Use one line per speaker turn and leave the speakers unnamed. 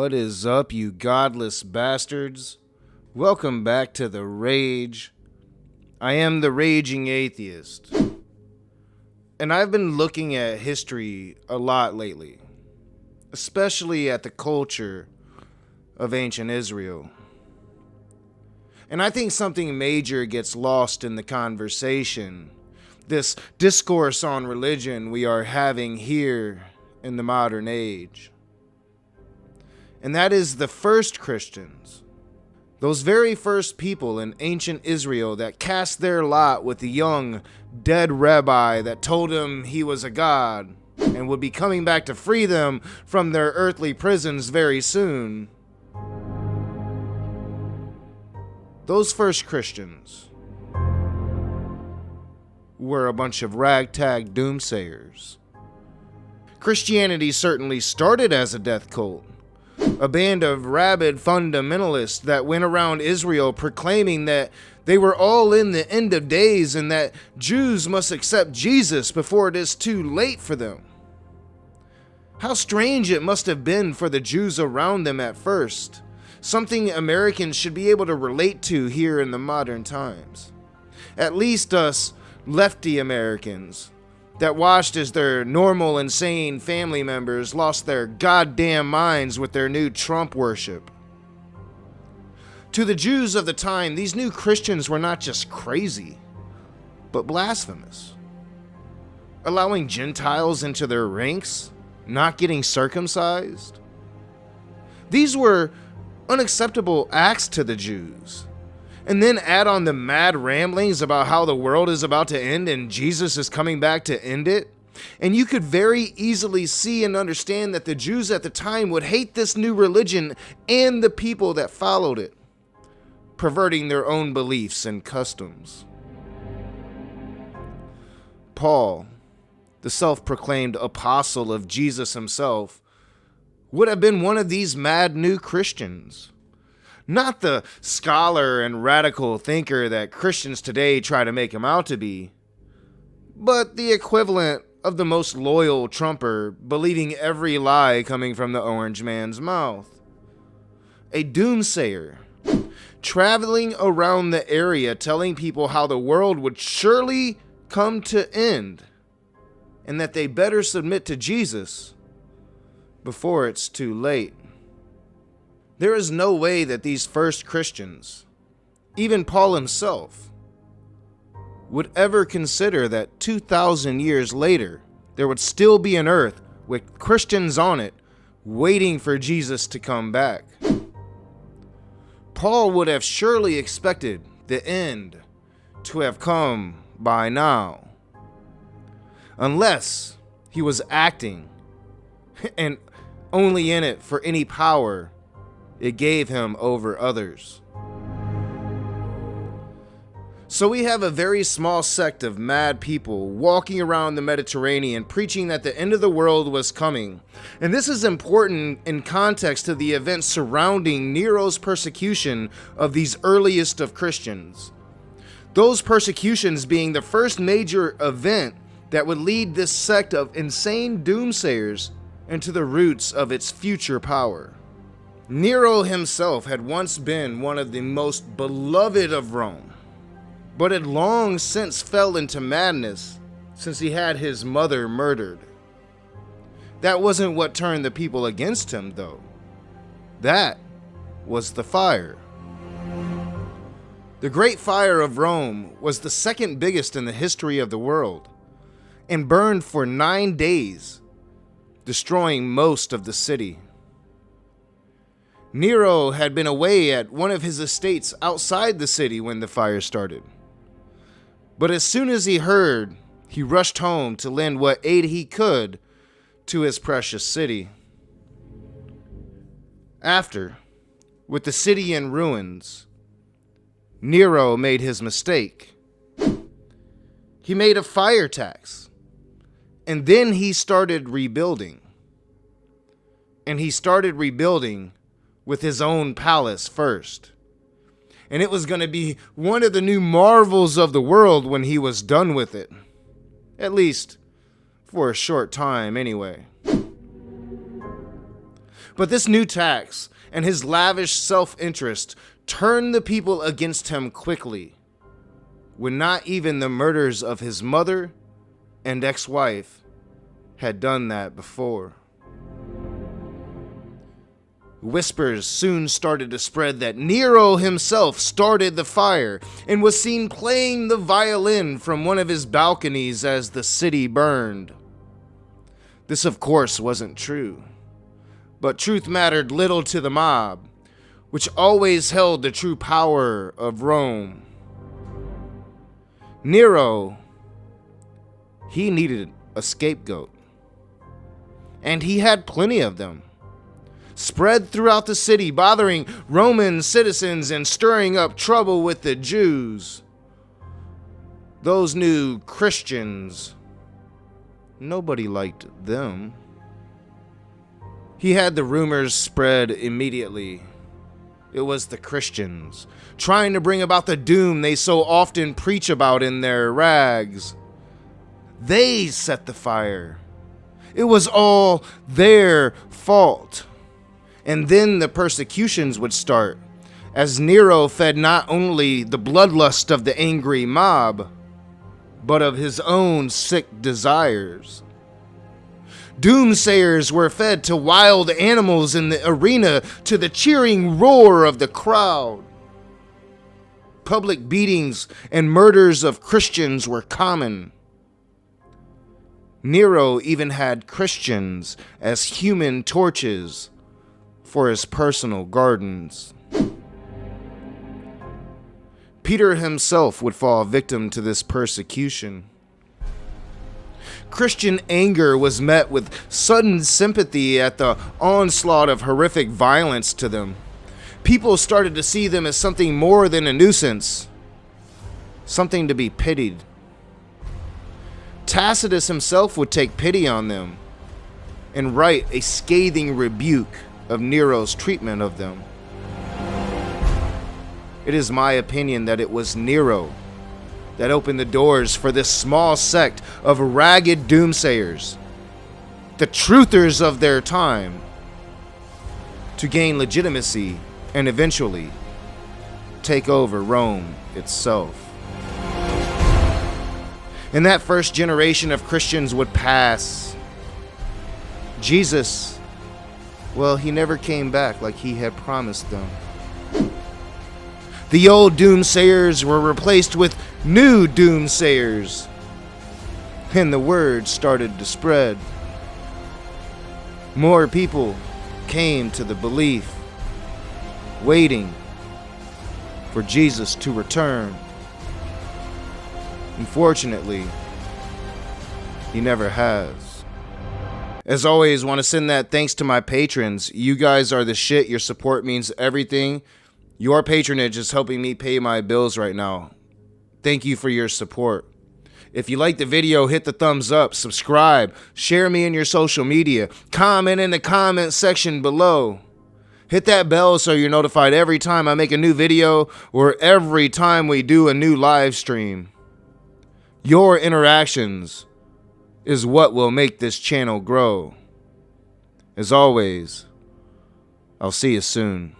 What is up, you godless bastards? Welcome back to The Rage. I am the Raging Atheist. And I've been looking at history a lot lately, especially at the culture of ancient Israel. And I think something major gets lost in the conversation, this discourse on religion we are having here in the modern age. And that is the first Christians, those very first people in ancient Israel that cast their lot with the young, dead rabbi that told them he was a god and would be coming back to free them from their earthly prisons very soon. Those first Christians were a bunch of ragtag doomsayers. Christianity certainly started as a death cult, a band of rabid fundamentalists that went around Israel proclaiming that they were all in the end of days and that Jews must accept Jesus before it is too late for them. How strange it must have been for the Jews around them at first, something Americans should be able to relate to here in the modern times. At least us lefty Americans that watched as their normal, insane family members lost their goddamn minds with their new Trump worship. To the Jews of the time, these new Christians were not just crazy, but blasphemous. Allowing Gentiles into their ranks, not getting circumcised. These were unacceptable acts to the Jews. And then add on the mad ramblings about how the world is about to end and Jesus is coming back to end it. And you could very easily see and understand that the Jews at the time would hate this new religion and the people that followed it, perverting their own beliefs and customs. Paul, the self-proclaimed apostle of Jesus himself, would have been one of these mad new Christians. Not the scholar and radical thinker that Christians today try to make him out to be, but the equivalent of the most loyal Trumper believing every lie coming from the orange man's mouth. A doomsayer, traveling around the area telling people how the world would surely come to end and that they better submit to Jesus before it's too late. There is no way that these first Christians, even Paul himself, would ever consider that 2,000 years later, there would still be an earth with Christians on it waiting for Jesus to come back. Paul would have surely expected the end to have come by now, unless he was acting and only in it for any power it gave him over others. So we have a very small sect of mad people walking around the Mediterranean preaching that the end of the world was coming. And this is important in context to the events surrounding Nero's persecution of these earliest of Christians. Those persecutions being the first major event that would lead this sect of insane doomsayers into the roots of its future power. Nero himself had once been one of the most beloved of Rome, but had long since fell into madness since he had his mother murdered. That wasn't what turned the people against him, though. That was the fire. The Great Fire of Rome was the second biggest in the history of the world and burned for 9 days, destroying most of the city. Nero had been away at one of his estates outside the city when the fire started. But as soon as he heard, he rushed home to lend what aid he could to his precious city. After, with the city in ruins, Nero made his mistake. He made a fire tax, and then he started rebuilding. And he started rebuilding with his own palace first. And it was going to be one of the new marvels of the world when he was done with it. At least, for a short time anyway. But this new tax and his lavish self-interest turned the people against him quickly, when not even the murders of his mother and ex-wife had done that before. Whispers soon started to spread that Nero himself started the fire and was seen playing the violin from one of his balconies as the city burned. This, of course, wasn't true, but truth mattered little to the mob, which always held the true power of Rome. Nero, he needed a scapegoat, and he had plenty of them, spread throughout the city, bothering Roman citizens and stirring up trouble with the Jews. Those new Christians, nobody liked them. He had the rumors spread immediately. It was the Christians, trying to bring about the doom they so often preach about in their rags. They set the fire. It was all their fault. And then the persecutions would start, as Nero fed not only the bloodlust of the angry mob, but of his own sick desires. Doomsayers were fed to wild animals in the arena, to the cheering roar of the crowd. Public beatings and murders of Christians were common. Nero even had Christians as human torches for his personal gardens. Peter himself would fall victim to this persecution. Christian anger was met with sudden sympathy at the onslaught of horrific violence to them. People started to see them as something more than a nuisance, something to be pitied. Tacitus himself would take pity on them and write a scathing rebuke of Nero's treatment of them. It is my opinion that it was Nero that opened the doors for this small sect of ragged doomsayers, the truthers of their time, to gain legitimacy and eventually take over Rome itself. And that first generation of Christians would pass. Jesus, well, he never came back like he had promised them. The old doomsayers were replaced with new doomsayers, and the word started to spread. More people came to the belief, waiting for Jesus to return. Unfortunately, he never has. As always, want to send that thanks to my patrons. You guys are the shit. Your support means everything. Your patronage is helping me pay my bills right now. Thank you for your support. If you like the video, hit the thumbs up, subscribe, share me in your social media, comment in the comment section below. Hit that bell so you're notified every time I make a new video or every time we do a new live stream. Your interactions is what will make this channel grow. As always, I'll see you soon.